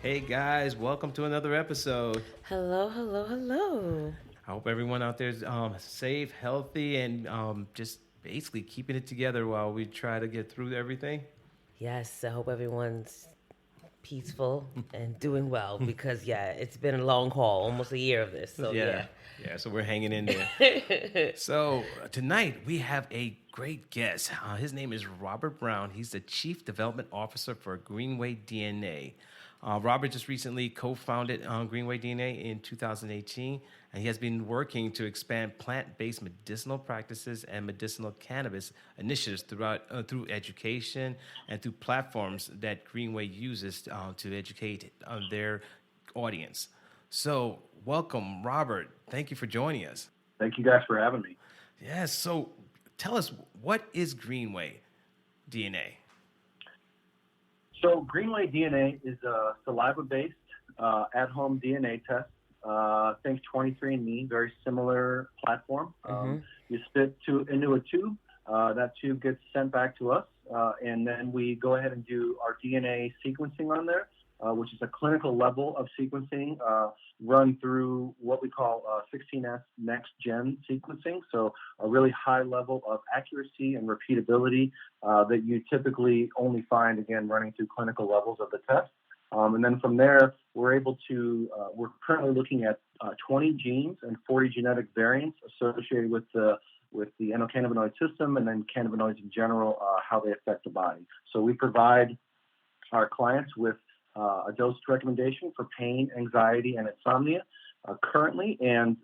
Hey guys, welcome to another episode. Hello, hello, hello. I hope everyone out there is safe, healthy, and just basically keeping it together while we try to get through everything. Yes, I hope everyone's peaceful and doing well because, yeah, it's been a long haul, almost a year of this. So, Yeah, yeah. yeah. So we're hanging in there. So tonight we have a great guest. His name is Robert Brown. He's the Chief Development Officer for Greenway DNA. Robert just recently co-founded Greenway DNA in 2018, and he has been working to expand plant-based medicinal practices and medicinal cannabis initiatives through education and through platforms that Greenway uses to educate their audience. So, welcome, Robert. Thank you for joining us. Thank you guys for having me. Yes. So, tell us, what is Greenway DNA? So Greenway DNA is a saliva-based at-home DNA test. Think 23andMe, very similar platform. You spit into a tube. That tube gets sent back to us, and then we go ahead and do our DNA sequencing on there, which is a clinical level of sequencing run through what we call 16S next-gen sequencing. So a really high level of accuracy and repeatability that you typically only find, again, running through clinical levels of the test. And then from there, we're currently looking at 20 genes and 40 genetic variants associated with the endocannabinoid system and then cannabinoids in general, how they affect the body. So we provide our clients with a dose recommendation for pain, anxiety, and insomnia currently, and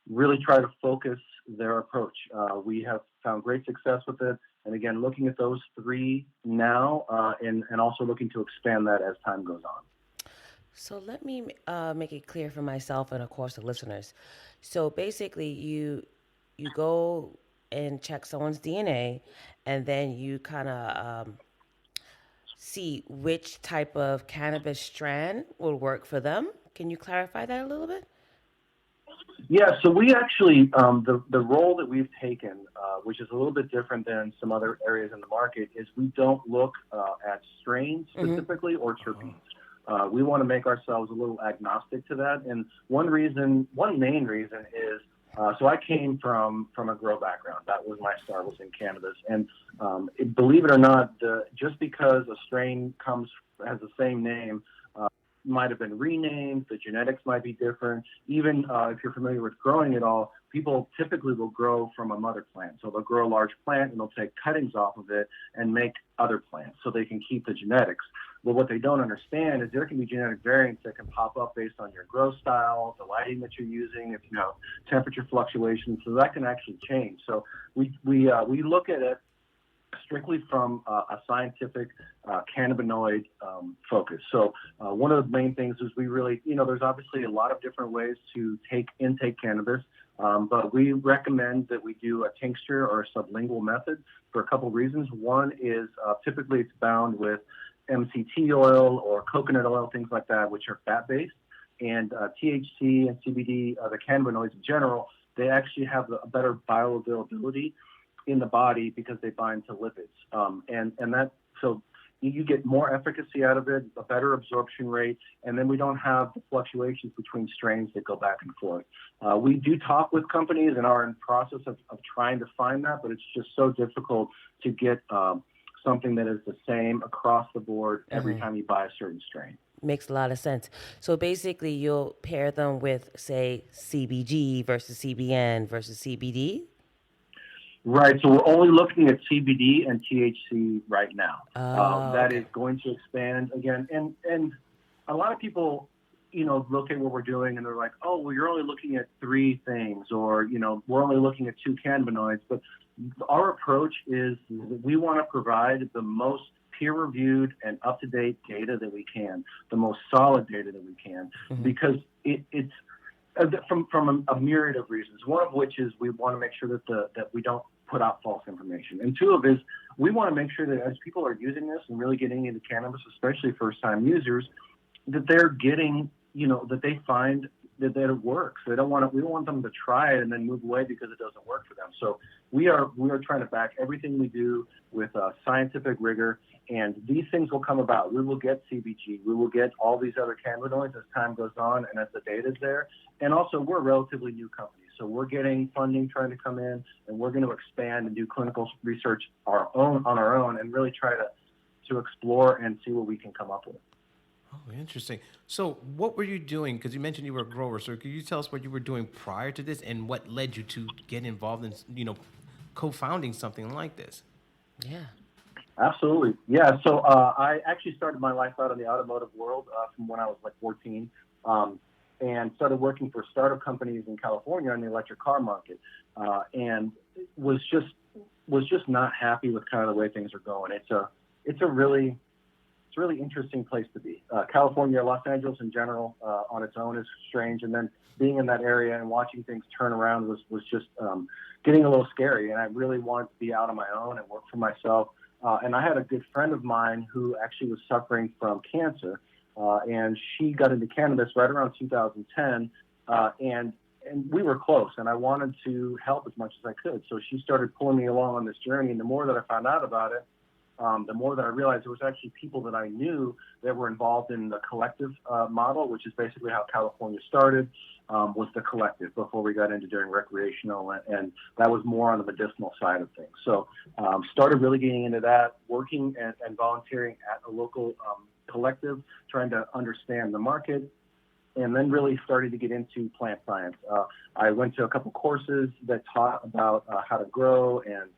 really try to focus their approach. We have found great success with it, and again, looking at those three now, and also looking to expand that as time goes on. So, let me make it clear for myself and, of course, the listeners. So, basically, you go and check someone's DNA, and then you kind of see which type of cannabis strand will work for them. Can you clarify that a little bit? Yeah, so we actually, the role that we've taken, which is a little bit different than some other areas in the market, is we don't look at strains specifically or terpenes. We want to make ourselves a little agnostic to that. And one main reason is, so I came from a grow background. That was my start, was in cannabis. And believe it or not, just because a strain has the same name, might have been renamed, the genetics might be different. Even if you're familiar with growing at all, people typically will grow from a mother plant. So they'll grow a large plant and they'll take cuttings off of it and make other plants so they can keep the genetics. But what they don't understand is there can be genetic variants that can pop up based on your grow style, the lighting that you're using, if you know temperature fluctuations. So that can actually change. So we look at it strictly from a scientific cannabinoid focus. So one of the main things is we really, there's obviously a lot of different ways to intake cannabis, but we recommend that we do a tincture or a sublingual method for a couple of reasons. One is typically it's bound with MCT oil or coconut oil, things like that, which are fat-based. And THC and CBD, the cannabinoids in general, they actually have a better bioavailability in the body because they bind to lipids. So you get more efficacy out of it, a better absorption rate, and then we don't have the fluctuations between strains that go back and forth. We do talk with companies and are in process of trying to find that, but it's just so difficult to get something that is the same across the board every time you buy a certain strain. Makes a lot of sense. So basically, you'll pair them with, say, CBG versus CBN versus CBD? Right. So we're only looking at CBD and THC right now. That Okay. is going to expand again. And a lot of people, look at what we're doing and they're like, oh, well, you're only looking at three things, or, we're only looking at two cannabinoids. But our approach is we want to provide the most peer-reviewed and up-to-date data that we can, the most solid data that we can, because it's from a myriad of reasons. One of which is we want to make sure that we don't put out false information, and two of is we want to make sure that as people are using this and really getting into cannabis, especially first-time users, that they're getting, that they find that it works. We don't want them to try it and then move away because it doesn't work for them. So we are trying to back everything we do with scientific rigor, And these things will come about. We will get CBG. We will get all these other cannabinoids as time goes on and as the data is there. And also, we're a relatively new company. So we're getting funding trying to come in, and we're going to expand and do clinical research on our own and really try to explore and see what we can come up with. Oh, interesting. So what were you doing? Because you mentioned you were a grower. So could you tell us what you were doing prior to this and what led you to get involved in, co-founding something like this? Yeah. Absolutely. Yeah. So I actually started my life out in the automotive world from when I was like 14 and started working for startup companies in California in the electric car market and was just not happy with kind of the way things are going. It's a really interesting place to be. California, Los Angeles in general, on its own is strange. And then being in that area and watching things turn around was just getting a little scary. And I really wanted to be out on my own and work for myself. And I had a good friend of mine who actually was suffering from cancer. And she got into cannabis right around 2010. And we were close. And I wanted to help as much as I could. So she started pulling me along on this journey. And the more that I found out about it, the more that I realized there was actually people that I knew that were involved in the collective model, which is basically how California started, was the collective before we got into doing recreational, and that was more on the medicinal side of things. So started really getting into that, working and volunteering at a local collective, trying to understand the market, and then really started to get into plant science. I went to a couple courses that taught about how to grow and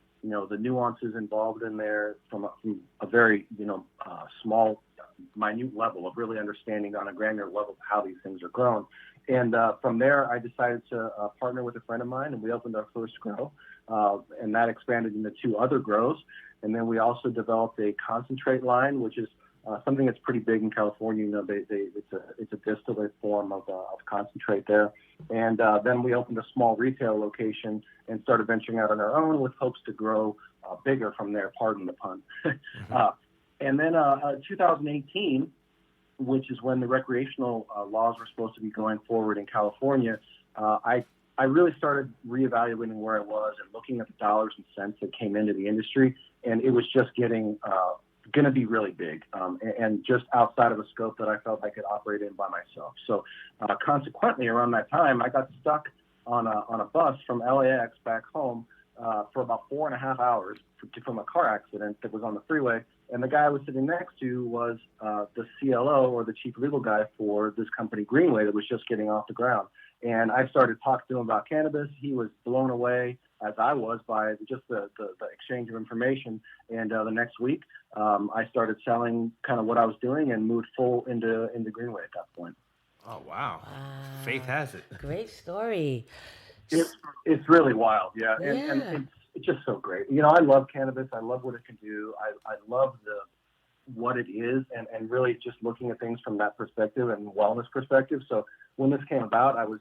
the nuances involved in there from a very, small, minute level of really understanding on a granular level how these things are grown. And from there, I decided to partner with a friend of mine, and we opened our first grow, and that expanded into 2 other grows. And then we also developed a concentrate line, which is something that's pretty big in California. It's a distillate form of concentrate there. And then we opened a small retail location and started venturing out on our own with hopes to grow bigger from there, pardon the pun. And then 2018, which is when the recreational laws were supposed to be going forward in California, I really started reevaluating where I was and looking at the dollars and cents that came into the industry. And it was just getting going to be really big and just outside of a scope that I felt I could operate in by myself. So consequently, around that time, I got stuck on a bus from LAX back home for about 4.5 hours from a car accident that was on the freeway. And the guy I was sitting next to was the CLO, or the chief legal guy for this company, Greenway, that was just getting off the ground. And I started talking to him about cannabis. He was blown away, as I was, by just the exchange of information. And the next week, I started selling kind of what I was doing and moved full into Greenway at that point. Oh, wow. Faith has it. Great story. It's really wild, yeah. And it's just so great. I love cannabis. I love what it can do. I love what it is, and really just looking at things from that perspective and wellness perspective. So when this came about, I was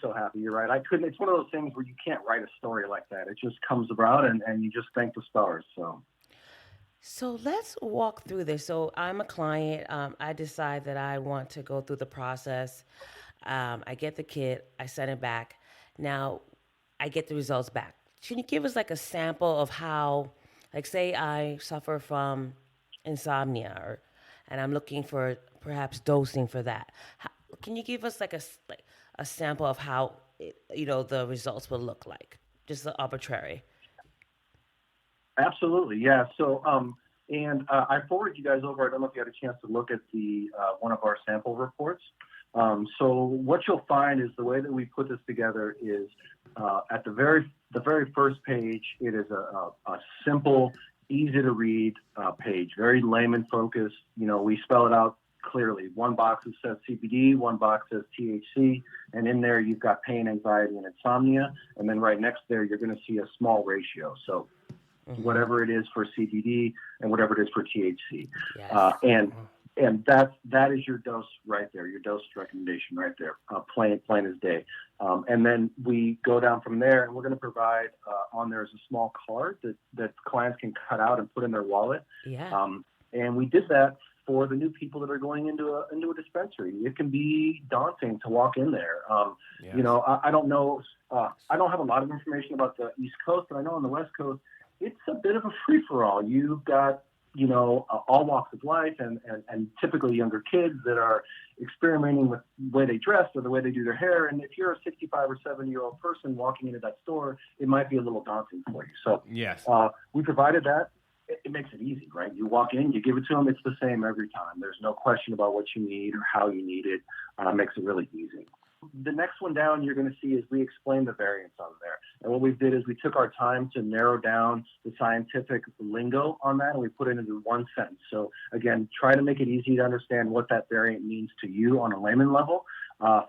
so happy. You're right. I couldn't. It's one of those things where you can't write a story like that. It just comes about, and you just thank the stars. So let's walk through this. So I'm a client. I decide that I want to go through the process. I get the kit. I send it back. Now I get the results back. Can you give us like a sample of how, like, say I suffer from insomnia, and I'm looking for perhaps dosing for that? Can you give us like a sample of how the results will look like, just arbitrary? Absolutely, yeah. So, I forwarded you guys over. I don't know if you had a chance to look at the one of our sample reports. So what you'll find is the way that we put this together is at the very first page, it is a simple, easy to read page, very layman focused. We spell it out clearly. One box that says CBD, one box says THC, and in there you've got pain, anxiety, and insomnia. And then right next there, you're going to see a small ratio. So whatever it is for CBD and whatever it is for THC. Yes. And that is your dose right there, your dose recommendation right there, plain as day. And then we go down from there, and we're going to provide on there is a small card that clients can cut out and put in their wallet. Yeah. And we did that for the new people that are going into a dispensary. It can be daunting to walk in there. Yes. I don't know. I don't have a lot of information about the East Coast, but I know on the West Coast, it's a bit of a free-for-all. You've got, all walks of life and typically younger kids that are experimenting with the way they dress or the way they do their hair. And if you're a 65 or 70-year-old person walking into that store, it might be a little daunting for you. So yes, we provided that. It makes it easy, right? You walk in, you give it to them. It's the same every time. There's no question about what you need or how you need it. Makes it really easy. The next one down you're going to see is we explain the variants on there. And what we did is we took our time to narrow down the scientific lingo on that, and we put it into one sentence. So again, try to make it easy to understand what that variant means to you on a layman level.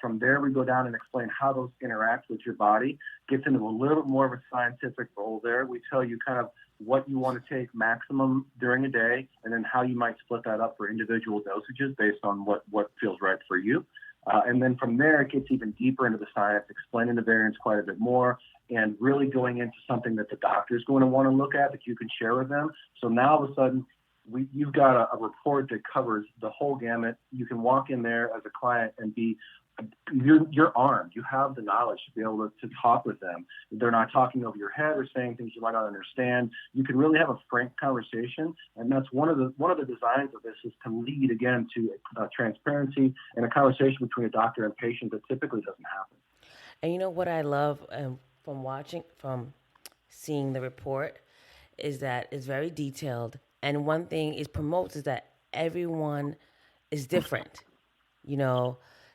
From there, we go down and explain how those interact with your body, gets into a little bit more of a scientific role there. We tell you kind of what you want to take maximum during a day, and then how you might split that up for individual dosages based on what feels right for you. And then from there, it gets even deeper into the science, explaining the variants quite a bit more, and really going into something that the doctor is going to want to look at that you can share with them. So now all of a sudden, you've got a report that covers the whole gamut. You can walk in there as a client and you're armed. You have the knowledge to be able to talk with them. They're not talking over your head or saying things you might not understand. You can really have a frank conversation, and that's one of the designs of this is to lead again to transparency and a conversation between a doctor and patient that typically doesn't happen. And you know what I love from seeing the report is that it's very detailed, and one thing it promotes is that everyone is different,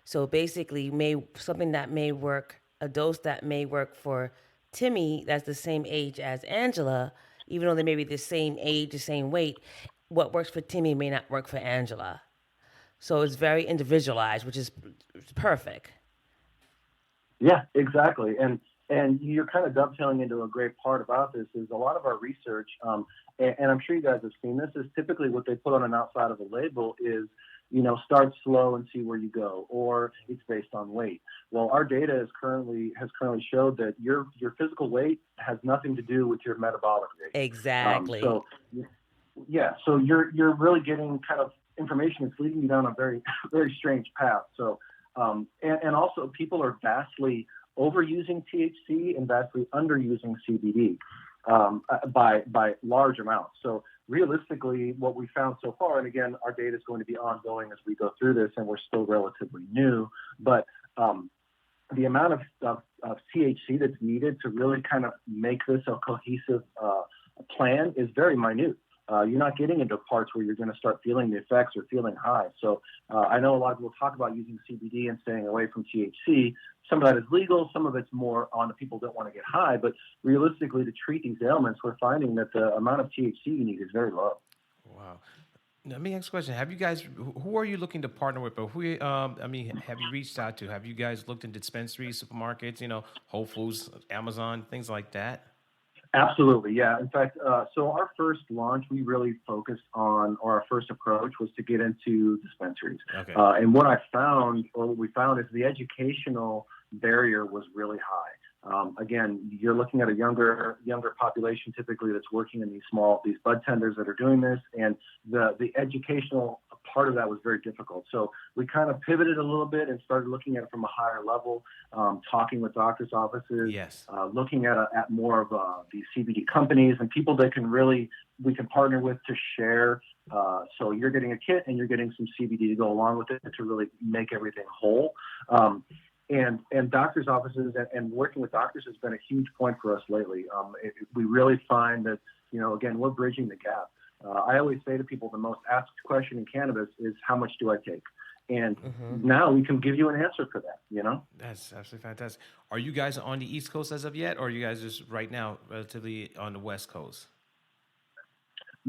So basically, something that may work, a dose that may work for Timmy that's the same age as Angela, even though they may be the same age, the same weight, what works for Timmy may not work for Angela. So it's very individualized, which is perfect. Yeah, exactly. And you're kind of dovetailing into a great part about this is a lot of our research, and I'm sure you guys have seen this, is typically what they put on an outside of a label is, start slow and see where you go, or it's based on weight. Well, our data has currently showed that your physical weight has nothing to do with your metabolic rate. Exactly. So you're really getting kind of information that's leading you down a very, very strange path. So, and also people are vastly overusing THC and vastly underusing CBD by large amounts. So realistically, what we found so far, and again, our data is going to be ongoing as we go through this, and we're still relatively new, but the amount of THC that's needed to really kind of make this a cohesive plan is very minute. You're not getting into parts where you're going to start feeling the effects or feeling high. So I know a lot of people talk about using CBD and staying away from THC. Some of that is legal. Some of it's more on the people that want to get high. But realistically, to treat these ailments, we're finding that the amount of THC you need is very low. Wow. Let me ask a question. Have you guys, who are you looking to partner with? But have you reached out to? Have you guys looked in dispensaries, supermarkets, Whole Foods, Amazon, things like that? Absolutely, yeah. In fact, so our first launch, we really focused on, or our first approach was to get into dispensaries. Okay. And what we found is the educational barrier was really high. Again, you're looking at a younger population typically that's working in these bud tenders that are doing this, and the educational part of that was very difficult. So we kind of pivoted a little bit and started looking at it from a higher level, talking with doctors' offices, yes. Looking at more of these CBD companies and people that we can partner with to share. So you're getting a kit and you're getting some CBD to go along with it to really make everything whole. And doctors' offices and working with doctors has been a huge point for us lately. We really find that, again, we're bridging the gap. I always say to people, the most asked question in cannabis is, how much do I take? And now we can give you an answer for that, That's absolutely fantastic. Are you guys on the East Coast as of yet, or are you guys just right now relatively on the West Coast?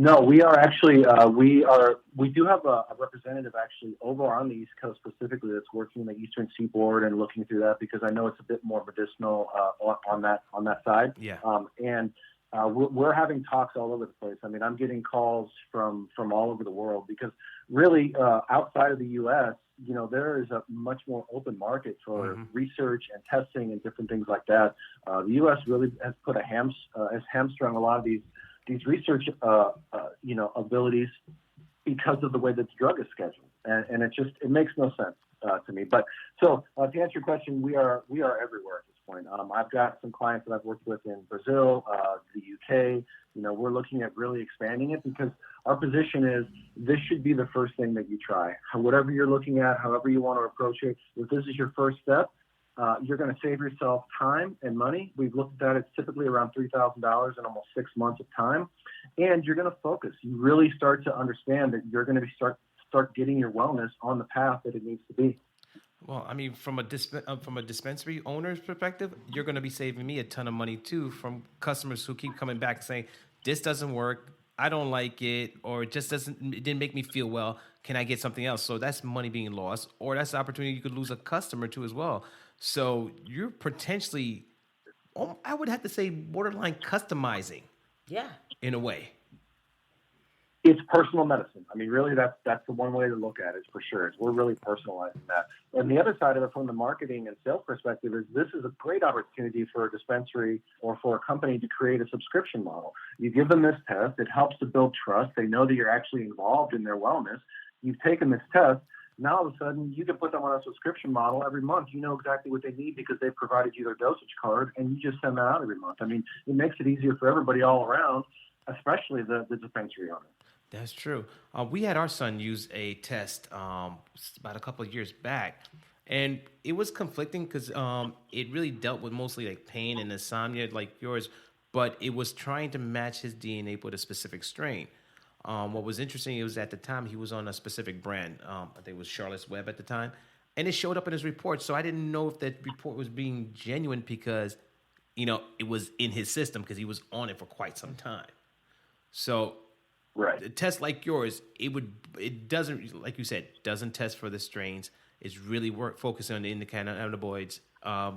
No, we are actually, we do have a representative actually over on the East Coast specifically that's working in the Eastern Seaboard and looking through that, because I know it's a bit more medicinal on that side. Yeah. We're having talks all over the place. I mean, I'm getting calls from all over the world because really outside of the U.S., there is a much more open market for research and testing and different things like that. The U.S. really has put has hamstrung a lot of these research, abilities because of the way that the drug is scheduled, and it makes no sense to me. But so to answer your question, we are everywhere at this point. I've got some clients that I've worked with in Brazil, the UK. We're looking at really expanding it because our position is this should be the first thing that you try. Whatever you're looking at, however you want to approach it, if this is your first step, you're going to save yourself time and money. We've looked at that. It's typically around $3,000 in almost 6 months of time. And you're going to focus. You really start to understand that you're going to start getting your wellness on the path that it needs to be. Well, I mean, from a dispensary owner's perspective, you're going to be saving me a ton of money too from customers who keep coming back saying, this doesn't work, I don't like it, or it didn't make me feel well. Can I get something else? So that's money being lost, or that's the opportunity you could lose a customer to as well. So you're potentially, I would have to say, borderline customizing. Yeah. In a way. It's personal medicine. I mean, really, that's the one way to look at it, for sure. We're really personalizing that. And the other side of it, from the marketing and sales perspective, is this is a great opportunity for a dispensary or for a company to create a subscription model. You give them this test. It helps to build trust. They know that you're actually involved in their wellness. You've taken this test. Now, all of a sudden, you can put them on a subscription model every month. You know exactly what they need because they've provided you their dosage card, and you just send that out every month. I mean, it makes it easier for everybody all around, especially the dispensary owner. That's true. We had our son use a test about a couple of years back, and it was conflicting because it really dealt with mostly like pain and insomnia like yours, but it was trying to match his DNA with a specific strain. What was interesting, it was at the time he was on a specific brand. I think it was Charlotte's Web at the time, and it showed up in his report. So I didn't know if that report was being genuine because, it was in his system because he was on it for quite some time. So right. A test like yours, it doesn't, like you said, doesn't test for the strains. It's really focusing on the endocannabinoids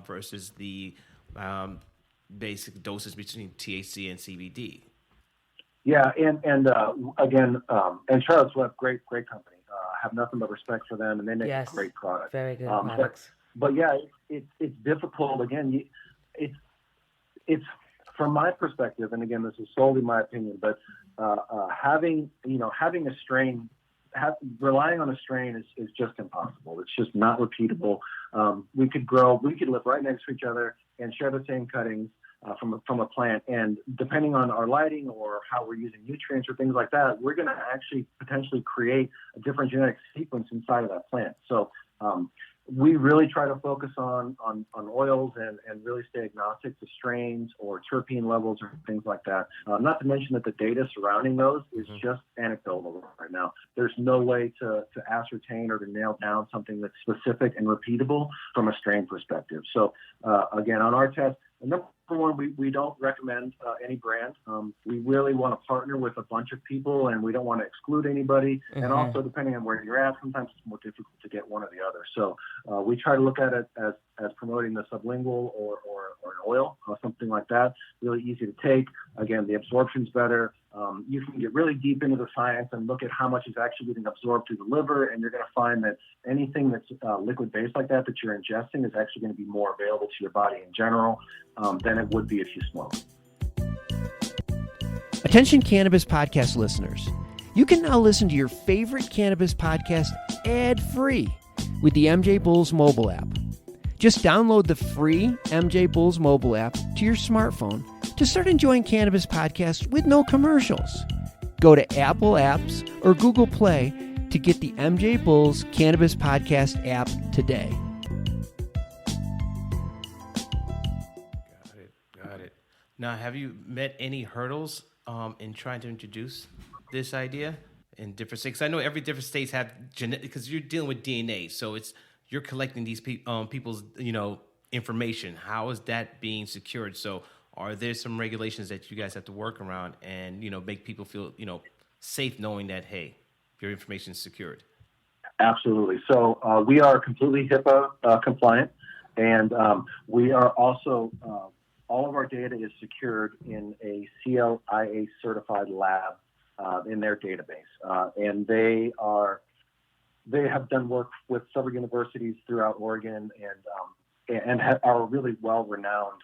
versus the basic doses between THC and CBD. Yeah, and again, and Charlotte's Web, great company. Have nothing but respect for them, and they make a great product. Very good products. But yeah, it's difficult. Again, it's from my perspective, and again, this is solely my opinion, but having a strain, relying on a strain is just impossible. It's just not repeatable. We could live right next to each other and share the same cuttings from a plant, and depending on our lighting or how we're using nutrients or things like that, we're going to actually potentially create a different genetic sequence inside of that plant. So we really try to focus on oils and really stay agnostic to strains or terpene levels or things like that. Not to mention that the data surrounding those is just anecdotal right now. There's no way to ascertain or to nail down something that's specific and repeatable from a strain perspective. So again, on our test, number one, we don't recommend any brand. We really want to partner with a bunch of people, and we don't want to exclude anybody. Mm-hmm. And also, depending on where you're at, sometimes it's more difficult to get one or the other. So we try to look at it as promoting the sublingual or an oil or something like that. Really easy to take. Again, the absorption's better. You can get really deep into the science and look at how much is actually getting absorbed through the liver, and you're going to find that anything that's liquid-based like that you're ingesting is actually going to be more available to your body in general than it would be if you smoke. Attention Cannabis Podcast listeners. You can now listen to your favorite cannabis podcast ad-free with the MJ Bulls mobile app. Just download the free MJ Bulls mobile app to your smartphone to start enjoying cannabis podcasts with no commercials. Go to Apple Apps or Google Play to get the MJ Bulls Cannabis Podcast app today. Got it. Now, have you met any hurdles in trying to introduce this idea in different states? I know every different states have genetic, because you're dealing with DNA, so you're collecting these people's information. How is that being secured? So are there some regulations that you guys have to work around and make people feel safe knowing that, hey, your information is secured? Absolutely. So we are completely HIPAA compliant, and we are also all of our data is secured in a CLIA certified lab in their database, and they have done work with several universities throughout Oregon and are really well renowned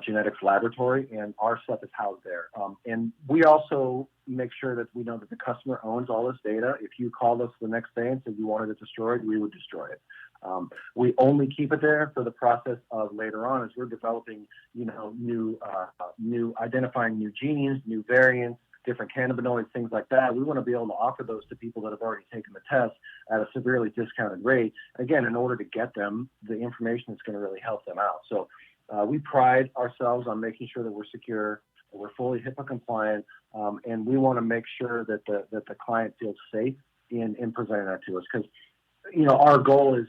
genetics laboratory, and our stuff is housed there. And we also make sure that we know that the customer owns all this data. If you called us the next day and said you wanted it destroyed, we would destroy it. We only keep it there for the process of later on as we're developing, new identifying new genes, new variants, different cannabinoids, things like that. We want to be able to offer those to people that have already taken the test at a severely discounted rate. Again, in order to get them the information that's going to really help them out. So we pride ourselves on making sure that we're secure, that we're fully HIPAA compliant, and we want to make sure that the client feels safe in presenting that to us, because our goal is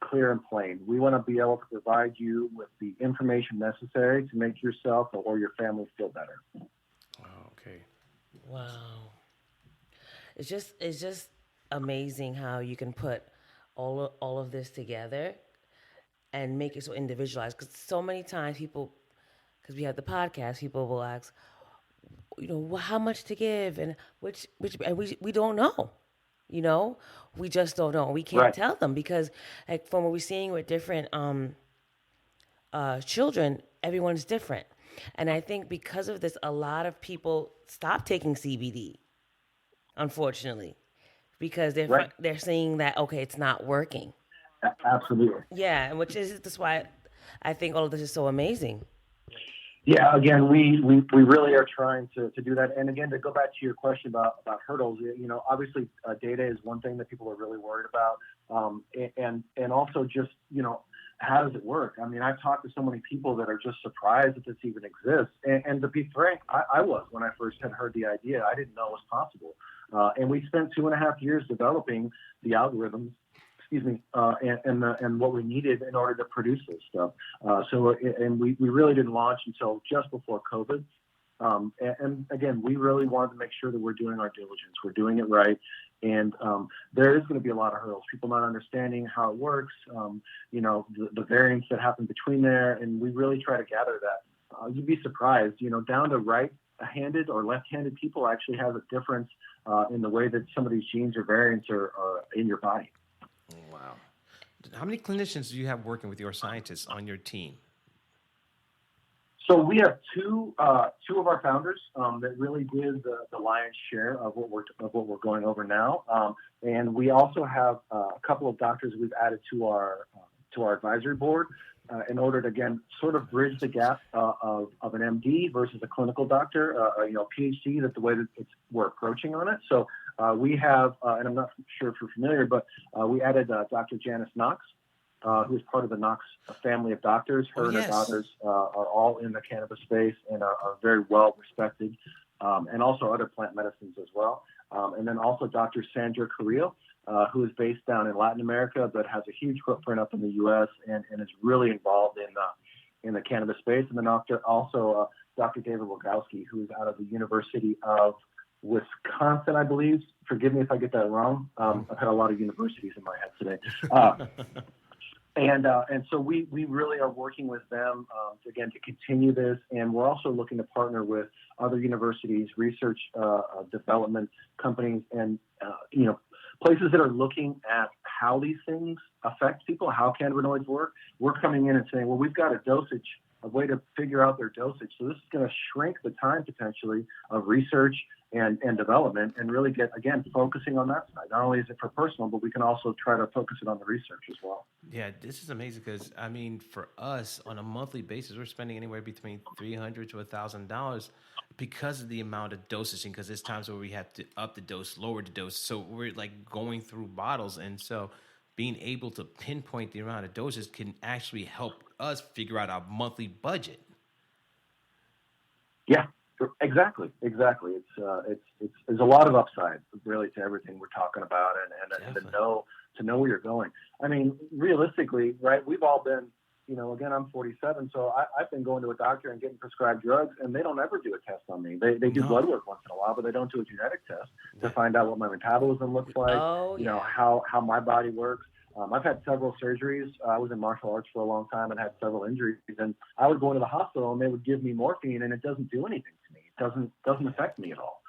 clear and plain. We want to be able to provide you with the information necessary to make yourself or your family feel better. Okay. Wow. It's just amazing how you can put all of this together and make it so individualized. Because so many times because we have the podcast, people will ask, how much to give and and we don't know. We just don't know. We can't tell them because, like, from what we're seeing with different children, everyone's different. And I think because of this, a lot of people stop taking CBD, unfortunately, because they're seeing that, okay, it's not working. Absolutely. Yeah, and that's why I think all of this is so amazing. Yeah, again, we really are trying to do that. And again, to go back to your question about hurdles, obviously data is one thing that people are really worried about. And also just, how does it work? I mean, I've talked to so many people that are just surprised that this even exists. And to be frank, I was when I first had heard the idea. I didn't know it was possible. And we spent 2.5 years developing the algorithms, and what we needed in order to produce this stuff. And we really didn't launch until just before COVID. And again, we really wanted to make sure that we're doing our diligence, we're doing it right. And there is going to be a lot of hurdles, people not understanding how it works, the variants that happen between there. And we really try to gather that. You'd be surprised, down to right-handed or left-handed people actually have a difference in the way that some of these genes or variants are in your body. Wow. How many clinicians do you have working with your scientists on your team? So we have two of our founders that really did the lion's share of what we're going over now, and we also have a couple of doctors we've added to our advisory board in order to, again, sort of bridge the gap of an MD versus a clinical doctor, PhD. That's the way that we're approaching on it. So we have, and I'm not sure if you're familiar, but we added Dr. Janice Knox, who's part of the Knox family of doctors. Her and her daughters are all in the cannabis space and are very well respected, and also other plant medicines as well. And then also Dr. Sandra Carrillo, who is based down in Latin America, but has a huge footprint up in the U.S. and is really involved in the cannabis space. And then also Dr. David Wogowski, who is out of the University of Wisconsin, I believe. Forgive me if I get that wrong. I've had a lot of universities in my head today. And so we really are working with them, again, to continue this. And we're also looking to partner with other universities, research development companies, and, places that are looking at how these things affect people, how cannabinoids work. We're coming in and saying, well, we've got a way to figure out their dosage. So this is going to shrink the time potentially of research and development, and really get, again, focusing on that side. Not only is it for personal, but we can also try to focus it on the research as well. Yeah, this is amazing because, I mean, for us on a monthly basis, we're spending anywhere between $300 to $1,000 because of the amount of dosaging, because there's times where we have to up the dose, lower the dose. So we're like going through bottles. And so being able to pinpoint the amount of doses can actually help us figure out our monthly budget. Yeah. Exactly. It's there's a lot of upside really to everything we're talking about, and to know where you're going. I mean, realistically, right? We've all been, again, I'm 47, so I've been going to a doctor and getting prescribed drugs, and they don't ever do a test on me. They do blood work once in a while, but they don't do a genetic test to find out what my metabolism looks like. How my body works. I've had several surgeries. I was in martial arts for a long time and had several injuries. And I would go into the hospital and they would give me morphine, and it doesn't do anything to me. It doesn't affect me at all.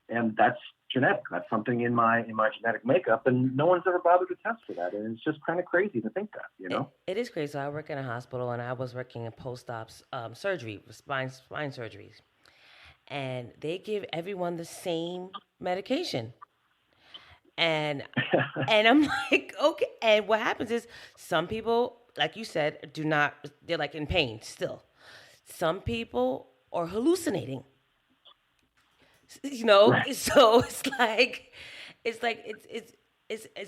And that's genetic. That's something in my genetic makeup, and no one's ever bothered to test for that. And it's just kind of crazy to think that, you know? It is crazy. So I work in a hospital, and I was working in post-ops surgery, spine surgeries. And they give everyone the same medication. And I'm like, okay. And what happens is some people, like you said, they're like in pain still. Some people are hallucinating. You know, right. So it's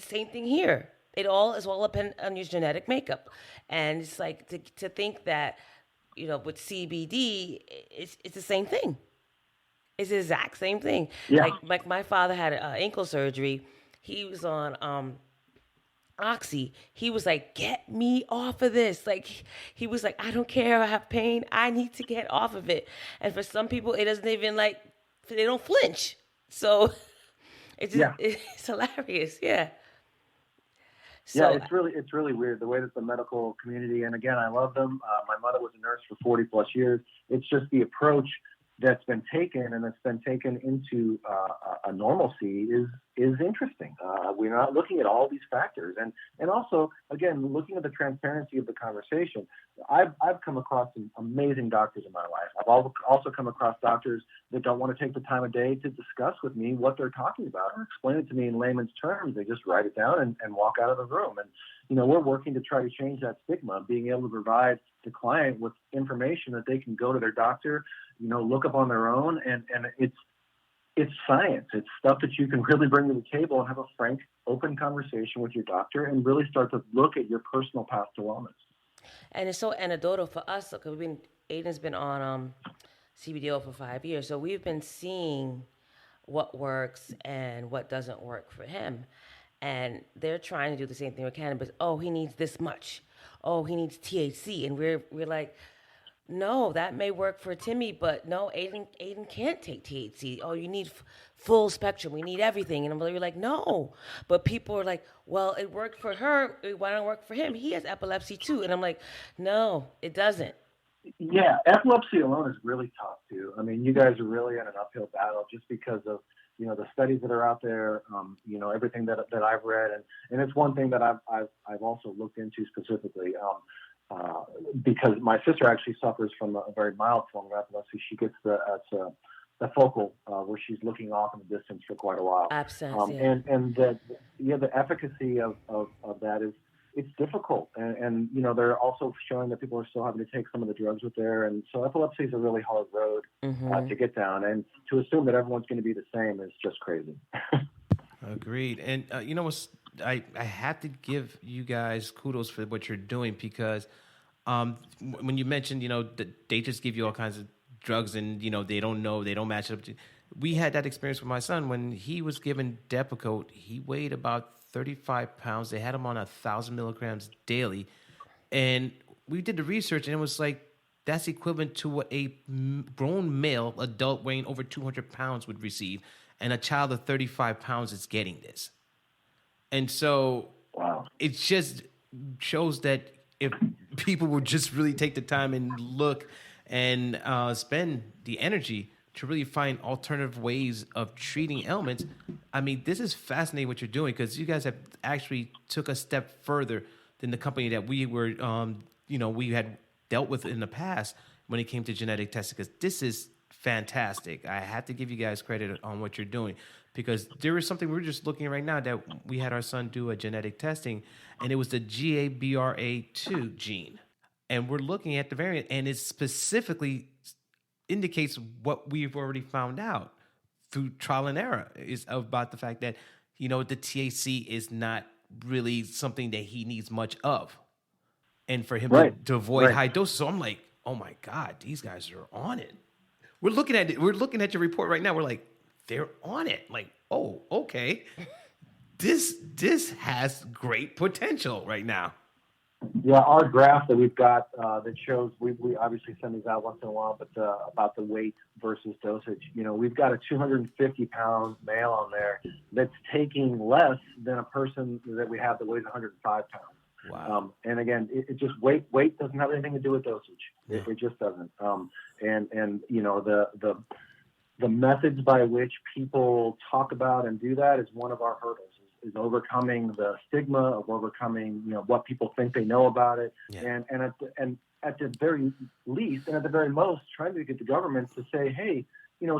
same thing here. It's all depend on your genetic makeup. And it's like to think that, you know, with CBD, it's the same thing. It's the exact same thing. Yeah. Like my father had ankle surgery. He was on Oxy. He was like, get me off of this. Like, he was like, I don't care. I have pain. I need to get off of it. And for some people, it doesn't even they don't flinch. So it's just, it's hilarious. Yeah. So, yeah, it's really weird the way that the medical community, and again, I love them. My mother was a nurse for 40 plus years. It's just the approach that's been taken and that's been taken into a normalcy is interesting. We're not looking at all these factors, and also again looking at the transparency of the conversation. I've come across some amazing doctors in my life. I've also come across doctors that don't want to take the time of day to discuss with me what they're talking about or explain it to me in layman's terms. They just write it down and walk out of the room. And you know, we're working to try to change that stigma, being able to provide the client with information that they can go to their doctor, you know, look up on their own, and it's science. It's stuff that you can really bring to the table and have a frank, open conversation with your doctor and really start to look at your personal path to wellness. And it's so anecdotal for us because Aiden's been on CBD for 5 years, so we've been seeing what works and what doesn't work for him. And they're trying to do the same thing with cannabis. Oh, he needs this much. Oh, he needs THC, and we're like, no, that may work for Timmy, but no, Aiden can't take THC. Oh, you need full spectrum. We need everything. And we're like, no. But people are like, well, it worked for her. Why don't it work for him? He has epilepsy too. And I'm like, no, it doesn't. Yeah, epilepsy alone is really tough too. I mean, you guys are really in an uphill battle just because of, you know, the studies that are out there, you know, everything that I've read. And it's one thing that I've also looked into specifically. Because my sister actually suffers from a very mild form of epilepsy. She gets the focal where she's looking off in the distance for quite a while. Absence, and the efficacy of that is it's difficult. And you know, they're also showing that people are still having to take some of the drugs with there. And so epilepsy is a really hard road to get down. And to assume that everyone's going to be the same is just crazy. Agreed. And you know what's I have to give you guys kudos for what you're doing because when you mentioned, you know, that they just give you all kinds of drugs and, you know, they don't match up. We had that experience with my son when he was given Depakote. He weighed about 35 pounds. They had him on 1,000 milligrams daily. And we did the research and it was like, that's equivalent to what a grown male adult weighing over 200 pounds would receive. And a child of 35 pounds is getting this. And so it just shows that if people would just really take the time and look and spend the energy to really find alternative ways of treating ailments, I mean, this is fascinating what you're doing because you guys have actually took a step further than the company that we were, you know, we had dealt with in the past when it came to genetic testing because this is fantastic. I have to give you guys credit on what you're doing because there is something we're just looking at right now that we had our son do a genetic testing and it was the GABRA2 gene. And we're looking at the variant and it specifically indicates what we've already found out through trial and error is about the fact that, you know, the THC is not really something that he needs much of. And for him to avoid high doses. So I'm like, oh my God, these guys are on it. We're looking at it. We're looking at your report right now. We're like, they're on it. Like, oh, okay. This has great potential right now. Yeah, our graph that we've got that shows we obviously send these out once in a while, but about the weight versus dosage. You know, we've got a 250-pound male on there that's taking less than a person that we have that weighs 105 pounds. Wow. And again, it just weight doesn't have anything to do with dosage. It just doesn't. And you know, the methods by which people talk about and do that is one of our hurdles. Is overcoming the stigma of overcoming, what people think they know about it, and at the very least, and at the very most, trying to get the government to say, hey,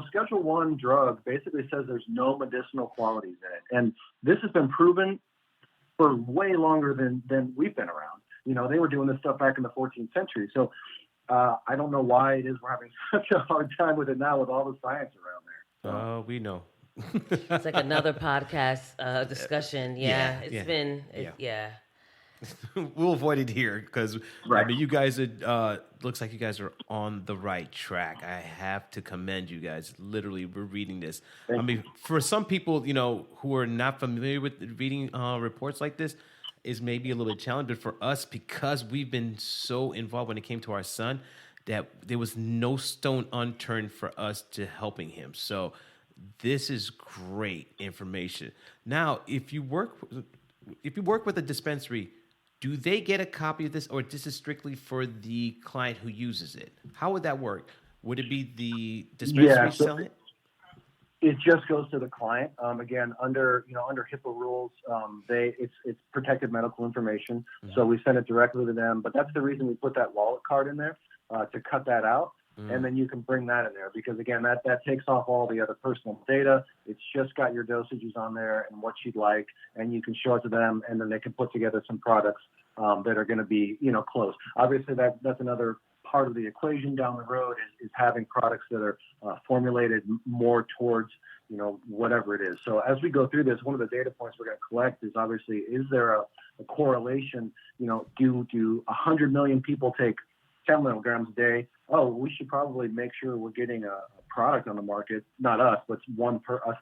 Schedule 1 drug basically says there's no medicinal qualities in it, and this has been proven for way longer than we've been around. They were doing this stuff back in the 14th century, so I don't know why it is we're having such a hard time with it now with all the science around there. We know. It's like another podcast discussion. Yeah, it's been. We'll avoid it here because right. you guys are. Looks like you guys are on the right track. I have to commend you guys. Literally, we're reading this. For some people, who are not familiar with reading reports like this, is maybe a little bit challenging. But for us, because we've been so involved when it came to our son, that there was no stone unturned for us to helping him. So this is great information. Now, if you work with a dispensary, do they get a copy of this, or this is strictly for the client who uses it? How would that work? Would it be the dispensary selling it? It just goes to the client. Again, under HIPAA rules, it's protected medical information, so we send it directly to them. But that's the reason we put that wallet card in there to cut that out. And then you can bring that in there because, again, that takes off all the other personal data. It's just got your dosages on there and what you'd like, and you can show it to them, and then they can put together some products that are going to be, close. Obviously, that's another part of the equation down the road is having products that are formulated more towards, whatever it is. So as we go through this, one of the data points we're going to collect is obviously, is there a correlation? Do 100 million people take 10 milligrams a day? Oh, we should probably make sure we're getting a product on the market, not us, but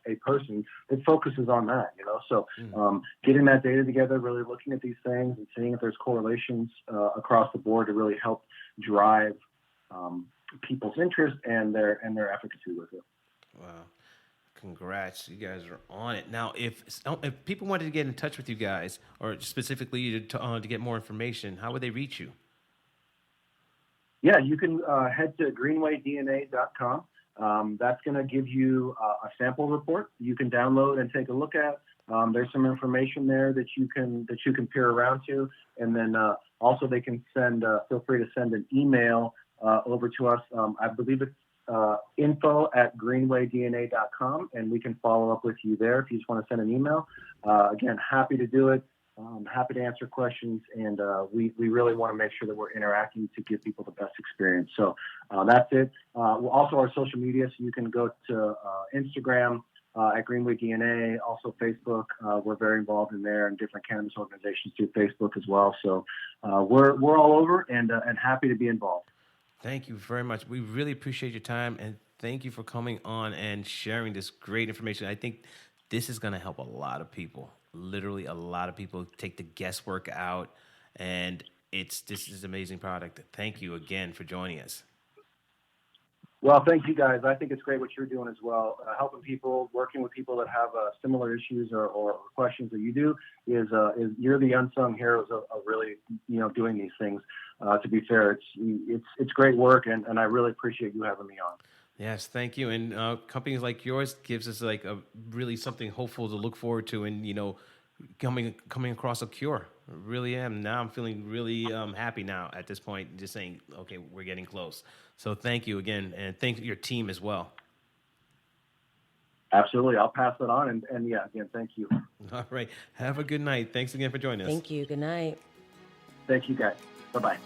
a person that focuses on that, So getting that data together, really looking at these things and seeing if there's correlations across the board to really help drive people's interest and their efficacy with it. Wow. Congrats. You guys are on it. Now, if people wanted to get in touch with you guys, or specifically to get more information, how would they reach you? Yeah, you can head to greenwaydna.com. That's going to give you a sample report you can download and take a look at. There's some information there that you can peer around to, and then also they can feel free to send an email over to us. I believe it's info@greenwaydna.com, and we can follow up with you there if you just want to send an email. Again, happy to do it. Happy to answer questions, and we really want to make sure that we're interacting to give people the best experience. So that's it. Also, our social media, so you can go to Instagram at Greenway DNA, also Facebook. We're very involved in there, and different cannabis organizations through Facebook as well. So we're all over, and happy to be involved. Thank you very much. We really appreciate your time, and thank you for coming on and sharing this great information. I think this is going to help a lot of people. Literally a lot of people take the guesswork out, and this is an amazing product. Thank you again for joining us. Well, thank you guys. I think it's great what you're doing as well. Helping people, working with people that have similar issues or questions that you do is you're the unsung heroes of really, doing these things. To be fair, it's great work, and I really appreciate you having me on. Yes, thank you. And companies like yours gives us like a really something hopeful to look forward to, and coming across a cure. I really am. Now I'm feeling really happy now at this point, just saying, okay, we're getting close. So thank you again, and thank your team as well. Absolutely. I'll pass it on, and yeah, again, thank you. All right. Have a good night. Thanks again for joining us. Thank you. Good night. Thank you, guys. Bye-bye.